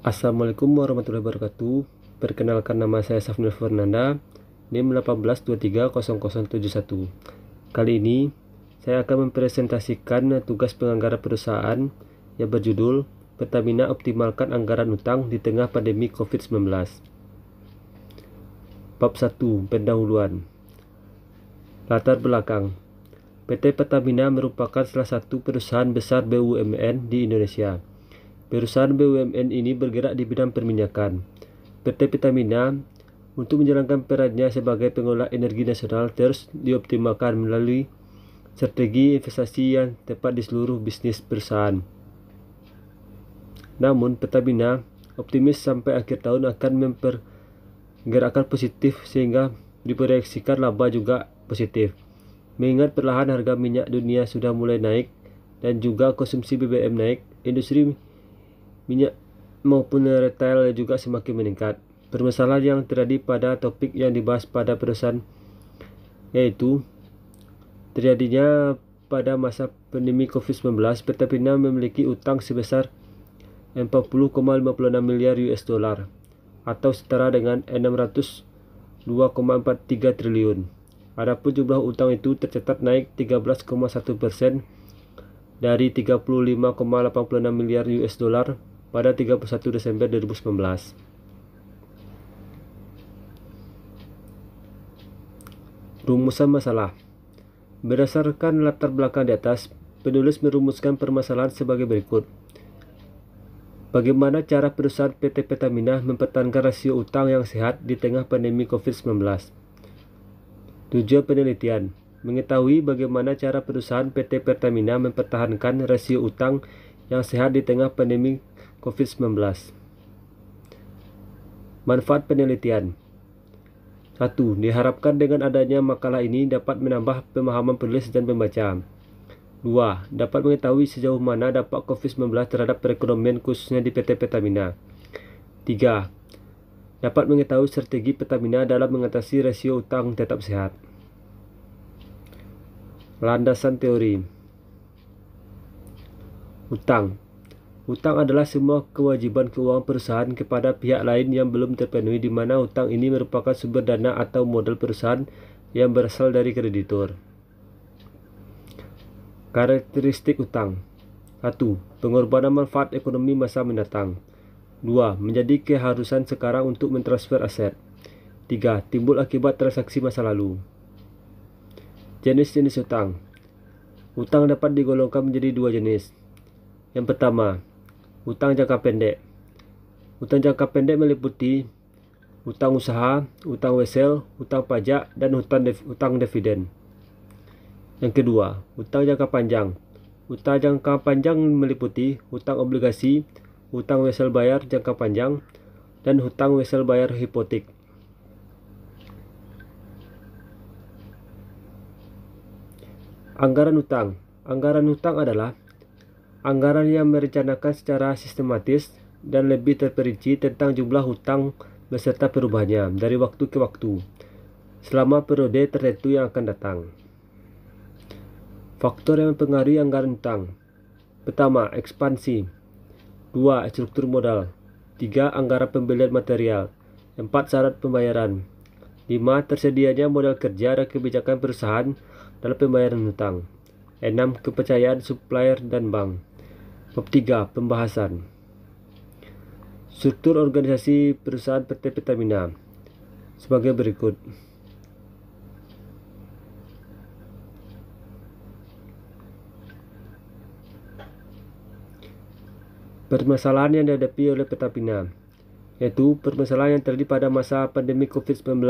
Assalamualaikum warahmatullahi wabarakatuh. Perkenalkan, nama saya Safnil Fernanda, NIM 18230071. Kali ini saya akan mempresentasikan tugas penganggaran perusahaan yang berjudul Pertamina Optimalkan Anggaran Utang di Tengah Pandemi COVID-19. Bab 1. Pendahuluan. Latar belakang. PT Pertamina merupakan salah satu perusahaan besar BUMN di Indonesia. Perusahaan BUMN ini bergerak di bidang perminyakan. PT Pertamina untuk menjalankan perannya sebagai pengelola energi nasional terus dioptimalkan melalui strategi investasi yang tepat di seluruh bisnis perusahaan. Namun, Pertamina optimis sampai akhir tahun akan mempergerakkan positif sehingga diproyeksikan laba juga positif. Mengingat perlahan harga minyak dunia sudah mulai naik dan juga konsumsi BBM naik, industri minyak maupun retail juga semakin meningkat. Permasalahan yang terjadi pada topik yang dibahas pada perusahaan yaitu terjadinya pada masa pandemi COVID-19, Pertamina memiliki utang sebesar 40,56 miliar US dollar atau setara dengan 602,43 triliun. Adapun jumlah utang itu tercatat naik 13,1% dari 35,86 miliar US dollar pada 31 Desember 2019. Rumusan masalah. Berdasarkan latar belakang di atas, penulis merumuskan permasalahan sebagai berikut. Bagaimana cara perusahaan PT Pertamina mempertahankan rasio utang yang sehat di tengah pandemi COVID-19? Tujuan penelitian: mengetahui bagaimana cara perusahaan PT Pertamina mempertahankan rasio utang yang sehat di tengah pandemi COVID-19. Manfaat penelitian. 1. Diharapkan dengan adanya makalah ini dapat menambah pemahaman penulis dan pembaca. 2. Dapat mengetahui sejauh mana dampak COVID-19 terhadap perekonomian khususnya di PT Pertamina. 3. Dapat mengetahui strategi Pertamina dalam mengatasi rasio utang tetap sehat. Landasan teori. Utang. Utang adalah semua kewajiban keuangan perusahaan kepada pihak lain yang belum terpenuhi, di mana utang ini merupakan sumber dana atau modal perusahaan yang berasal dari kreditur. Karakteristik utang. 1. Pengorbanan manfaat ekonomi masa mendatang. 2. Menjadi keharusan sekarang untuk mentransfer aset. 3. Timbul akibat transaksi masa lalu. Jenis-jenis utang. Utang dapat digolongkan menjadi dua jenis. Yang pertama, utang jangka pendek. Utang jangka pendek meliputi utang usaha, utang wesel, utang pajak, dan utang dividen. Yang kedua, utang jangka panjang. Utang jangka panjang meliputi utang obligasi, utang wesel bayar jangka panjang, dan utang wesel bayar hipotek. Anggaran utang. Anggaran utang adalah anggaran yang merencanakan secara sistematis dan lebih terperinci tentang jumlah hutang beserta perubahannya dari waktu ke waktu selama periode tertentu yang akan datang. Faktor yang mempengaruhi anggaran utang. Pertama, ekspansi. 2. Struktur modal. 3. Anggaran pembelian material. 4. Syarat pembayaran. 5. Tersedianya modal kerja dan kebijakan perusahaan dalam pembayaran hutang. 6. Kepercayaan supplier dan bank. Bab 3. Pembahasan. Struktur organisasi perusahaan PT Pertamina sebagai berikut. Permasalahan yang dihadapi oleh Pertamina, yaitu permasalahan yang terjadi pada masa pandemi COVID-19.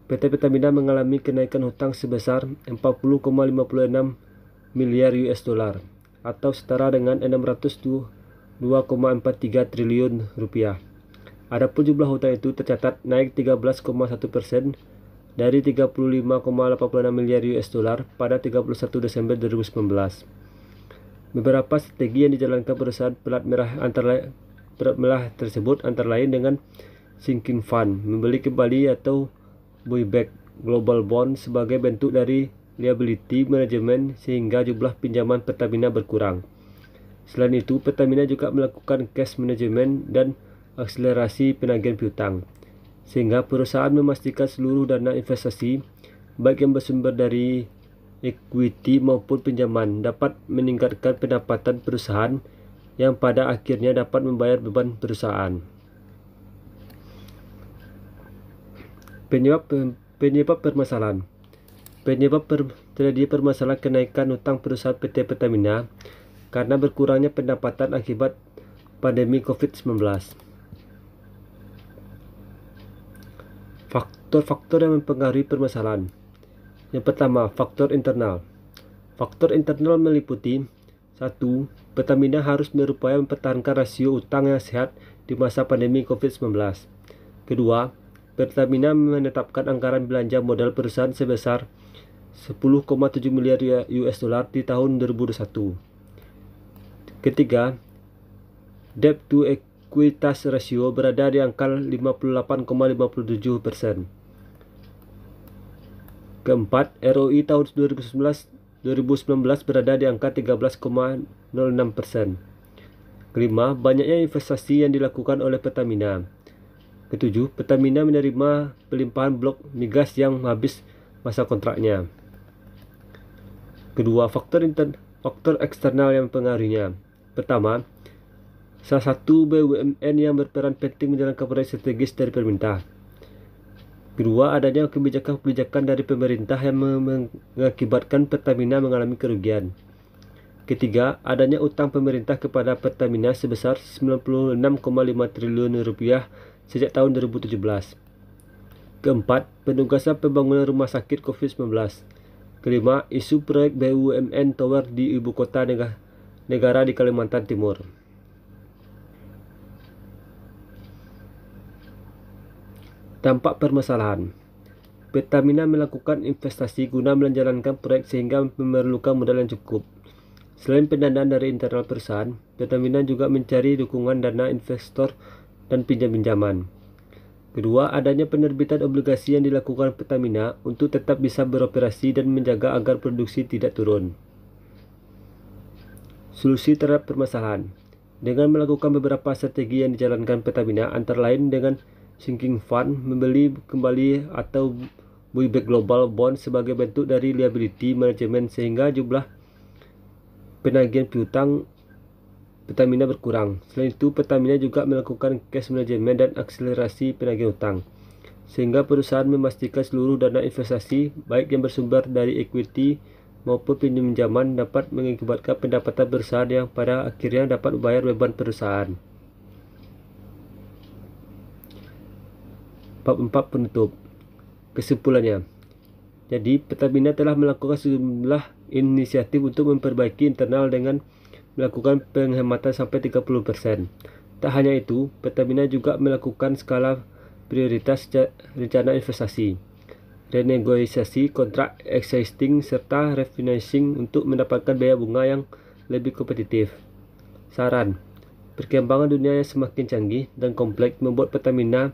PT Pertamina mengalami kenaikan hutang sebesar 40,56 miliar US dollar atau setara dengan 602,43 triliun rupiah. Adapun jumlah hutang itu tercatat naik 13,1% dari 35,86 miliar US dollar pada 31 Desember 2019. Beberapa strategi yang dijalankan perusahaan pelat merah tersebut antara lain dengan sinking fund, membeli kembali atau buyback global bond sebagai bentuk dari liability management sehingga jumlah pinjaman Pertamina berkurang. Selain itu, Pertamina juga melakukan cash management dan akselerasi penagihan piutang, sehingga perusahaan memastikan seluruh dana investasi, baik yang bersumber dari equity maupun pinjaman, dapat meningkatkan pendapatan perusahaan yang pada akhirnya dapat membayar beban perusahaan. Penyebab permasalahan. Terjadi permasalahan kenaikan hutang perusahaan PT Pertamina karena berkurangnya pendapatan akibat pandemi COVID-19. Faktor-faktor yang mempengaruhi permasalahan. Yang pertama, faktor internal. Faktor internal meliputi 1. Pertamina harus berupaya mempertahankan rasio utang yang sehat di masa pandemi COVID-19. Kedua, Pertamina menetapkan anggaran belanja modal perusahaan sebesar 10,7 miliar US dollar di tahun 2021. Ketiga, debt to equitas ratio berada di angka 58,57%. Keempat, ROI tahun 2019 berada di angka 13,06%. Kelima, banyaknya investasi yang dilakukan oleh Pertamina. Ketujuh, Pertamina menerima pelimpahan blok migas yang habis masa kontraknya. Kedua, faktor eksternal yang mempengaruhinya. Pertama, salah satu BUMN yang berperan penting menjalankan proyek strategis dari pemerintah. Kedua, adanya kebijakan-kebijakan dari pemerintah yang mengakibatkan Pertamina mengalami kerugian. Ketiga, adanya utang pemerintah kepada Pertamina sebesar 96,5 triliun rupiah sejak tahun 2017. Keempat, penugasan pembangunan rumah sakit COVID-19. Kelima, isu proyek BUMN Tower di ibu kota negara di Kalimantan Timur. Dampak permasalahan. Pertamina melakukan investasi guna menjalankan proyek sehingga memerlukan modal yang cukup. Selain pendanaan dari internal perusahaan, Pertamina juga mencari dukungan dana investor dan pinjam-pinjaman. Kedua, adanya penerbitan obligasi yang dilakukan Pertamina untuk tetap bisa beroperasi dan menjaga agar produksi tidak turun. Solusi terhadap permasalahan. Dengan melakukan beberapa strategi yang dijalankan Pertamina, antara lain dengan sinking fund, membeli kembali atau buyback global bond sebagai bentuk dari liability management sehingga jumlah penagihan piutang Pertamina berkurang. Selain itu, Pertamina juga melakukan cash management dan akselerasi penagihan utang, sehingga perusahaan memastikan seluruh dana investasi, baik yang bersumber dari equity maupun pinjaman, dapat mengakibatkan pendapatan perusahaan yang pada akhirnya dapat membayar beban perusahaan. Bab 4 penutup. Kesimpulannya, jadi Pertamina telah melakukan sejumlah inisiatif untuk memperbaiki internal dengan melakukan penghematan sampai 30%. Tak hanya itu, Pertamina juga melakukan skala prioritas rencana investasi, renegosiasi kontrak existing, serta refinancing untuk mendapatkan biaya bunga yang lebih kompetitif. Saran, perkembangan dunia yang semakin canggih dan kompleks membuat Pertamina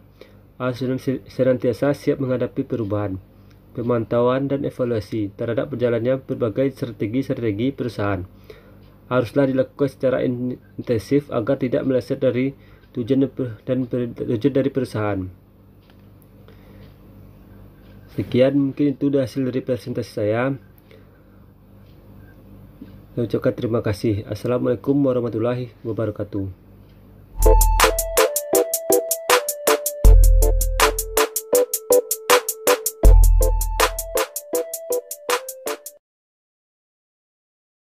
harus senantiasa siap menghadapi perubahan, pemantauan dan evaluasi terhadap berjalannya berbagai strategi perusahaan haruslah dilakukan secara intensif agar tidak meleset dari tujuan dari perusahaan. Sekian mungkin itu hasil dari presentasi saya. Saya ucapkan terima kasih. Assalamualaikum warahmatullahi wabarakatuh.